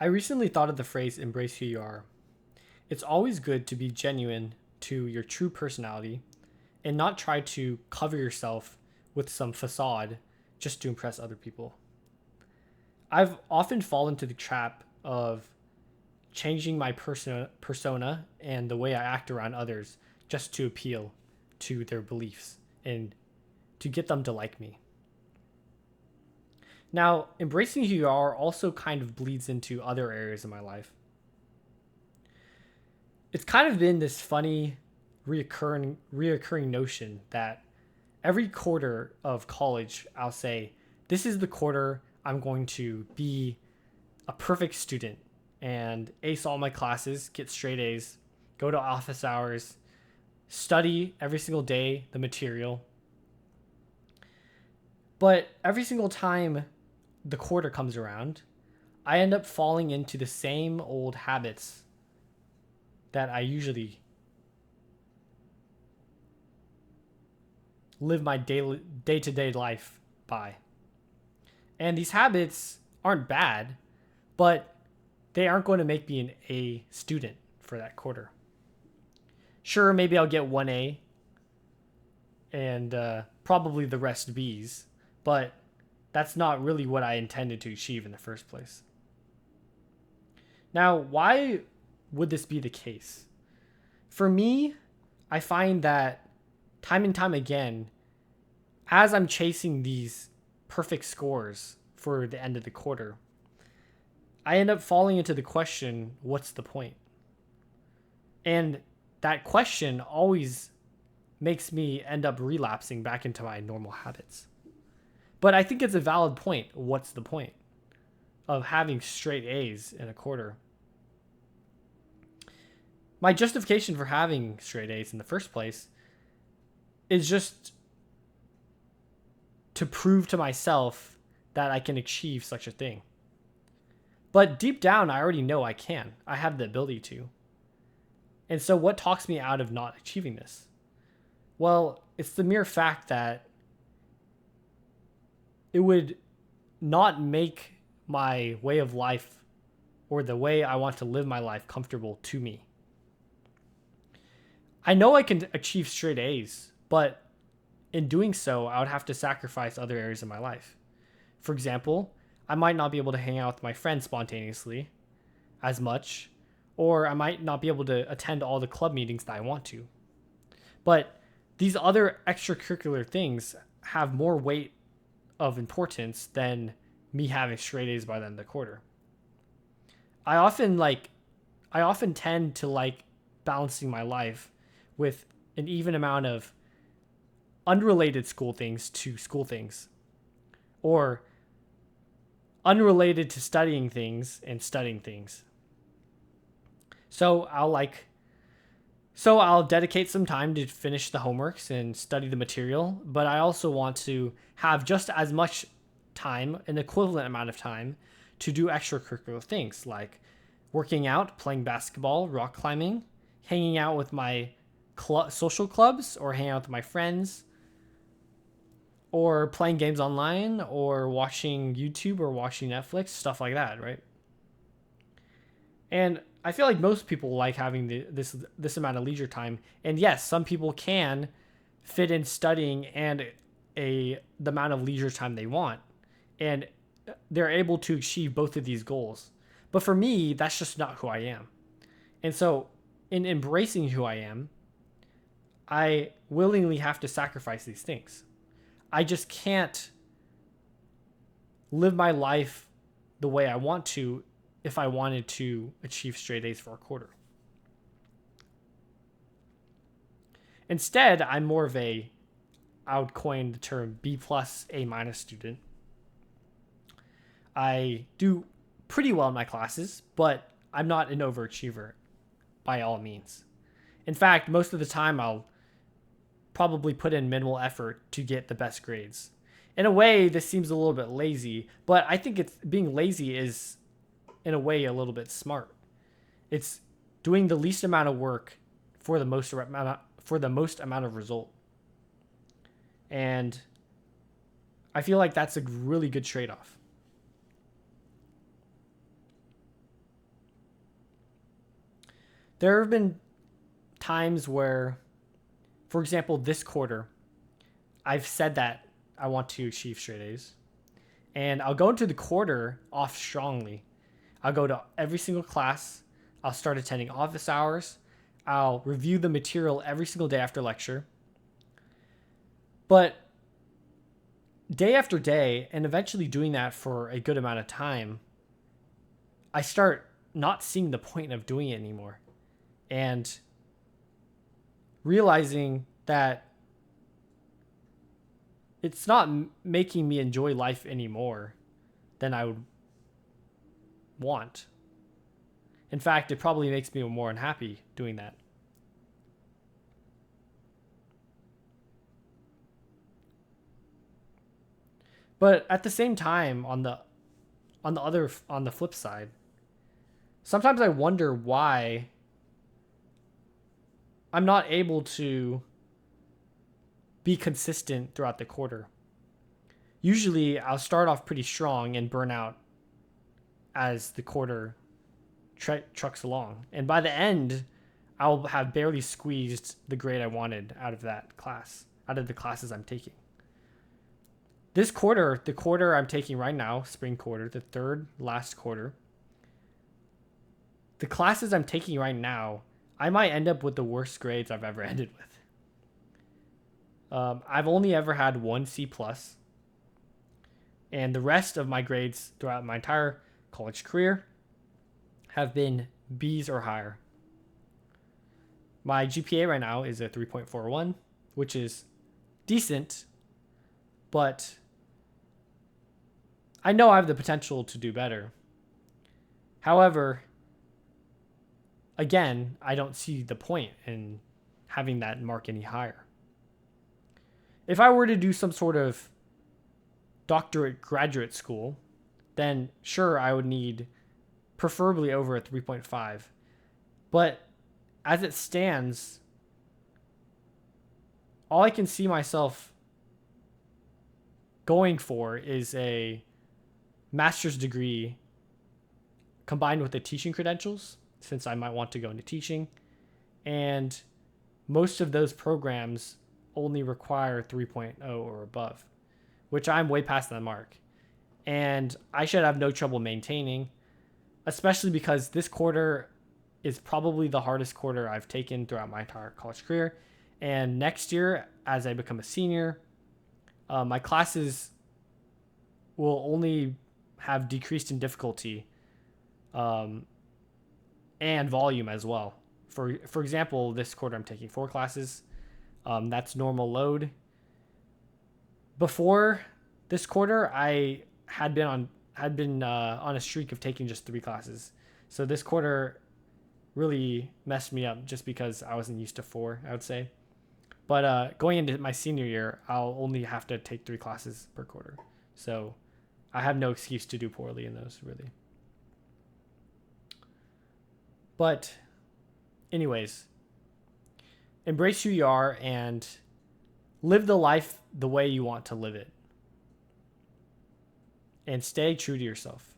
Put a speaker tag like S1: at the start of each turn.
S1: I recently thought of the phrase embrace who you are. It's always good to be genuine to your true personality and not try to cover yourself with some facade just to impress other people. I've often fallen into the trap of changing my persona and the way I act around others just to appeal to their beliefs and to get them to like me. Now, embracing who you are also kind of bleeds into other areas of my life. It's kind of been this funny reoccurring notion that every quarter of college I'll say, this is the quarter I'm going to be a perfect student and ace all my classes, get straight A's, go to office hours, study every single day the material. But every single time the quarter comes around, I end up falling into the same old habits that I usually live my day to day life by. And these habits aren't bad, but they aren't going to make me an A student for that quarter. Sure, maybe I'll get one A and probably the rest B's, but that's not really what I intended to achieve in the first place. Now, why would this be the case? For me, I find that time and time again, as I'm chasing these perfect scores for the end of the quarter, I end up falling into the question, what's the point? And that question always makes me end up relapsing back into my normal habits. But I think it's a valid point. What's the point of having straight A's in a quarter? My justification for having straight A's in the first place is just to prove to myself that I can achieve such a thing. But deep down, I already know I can. I have the ability to. And so, what talks me out of not achieving this? Well, it's the mere fact that it would not make my way of life or the way I want to live my life comfortable to me. I know I can achieve straight A's, but in doing so, I would have to sacrifice other areas of my life. For example, I might not be able to hang out with my friends spontaneously as much, or I might not be able to attend all the club meetings that I want to. But these other extracurricular things have more weight of importance than me having straight A's by the end of the quarter. I often like I often tend to like balancing my life with an even amount of unrelated school things or unrelated to studying things and studying things. So I'll dedicate some time to finish the homeworks and study the material, but I also want to have just as much time, an equivalent amount of time, to do extracurricular things like working out, playing basketball, rock climbing, hanging out with my social clubs, or hanging out with my friends, or playing games online, or watching YouTube, or watching Netflix, stuff like that, right? And I feel like most people like having this amount of leisure time. And yes, some people can fit in studying and the amount of leisure time they want, and they're able to achieve both of these goals. But for me, that's just not who I am. And so, in embracing who I am, I willingly have to sacrifice these things. I just can't live my life the way I want to if I wanted to achieve straight A's for a quarter. Instead, I'm more of I would coin the term B plus A minus student. I do pretty well in my classes, but I'm not an overachiever by all means. In fact, most of the time I'll probably put in minimal effort to get the best grades. In a way, this seems a little bit lazy, but I think it's being lazy is in a way a little bit smart. It's doing the least amount of work for the most amount of result. And I feel like that's a really good trade-off. There have been times where, for example, this quarter, I've said that I want to achieve straight A's. And I'll go into the quarter off strongly. I'll go to every single class. I'll start attending office hours. I'll review the material every single day after lecture. But day after day, and eventually doing that for a good amount of time, I start not seeing the point of doing it anymore. And realizing that it's not making me enjoy life anymore than I would want. In fact, it probably makes me more unhappy doing that. But at the same time, on the flip side, sometimes I wonder why I'm not able to be consistent throughout the quarter. Usually, I'll start off pretty strong and burn out as the quarter trucks along. And by the end, I'll have barely squeezed the grade I wanted out of that class, out of the classes I'm taking. This quarter, the quarter I'm taking right now, spring quarter, the third last quarter, the classes I'm taking right now, I might end up with the worst grades I've ever ended with. I've only ever had one C+, and the rest of my grades throughout my entire college career have been B's or higher. My GPA right now is a 3.41, which is decent, but I know I have the potential to do better. However, again, I don't see the point in having that mark any higher. If I were to do some sort of doctorate graduate school, then sure, I would need preferably over a 3.5. But as it stands, all I can see myself going for is a master's degree combined with the teaching credentials, since I might want to go into teaching. And most of those programs only require 3.0 or above, which I'm way past that mark. And I should have no trouble maintaining, especially because this quarter is probably the hardest quarter I've taken throughout my entire college career. And next year, as I become a senior, my classes will only have decreased in difficulty and volume as well. For example, this quarter I'm taking 4 classes. That's normal load. Before this quarter, I had been on a streak of taking just 3 classes. So this quarter really messed me up just because I wasn't used to 4, I would say. But going into my senior year, I'll only have to take 3 classes per quarter. So I have no excuse to do poorly in those, really. But anyways, embrace who you are and live the life the way you want to live it. And stay true to yourself.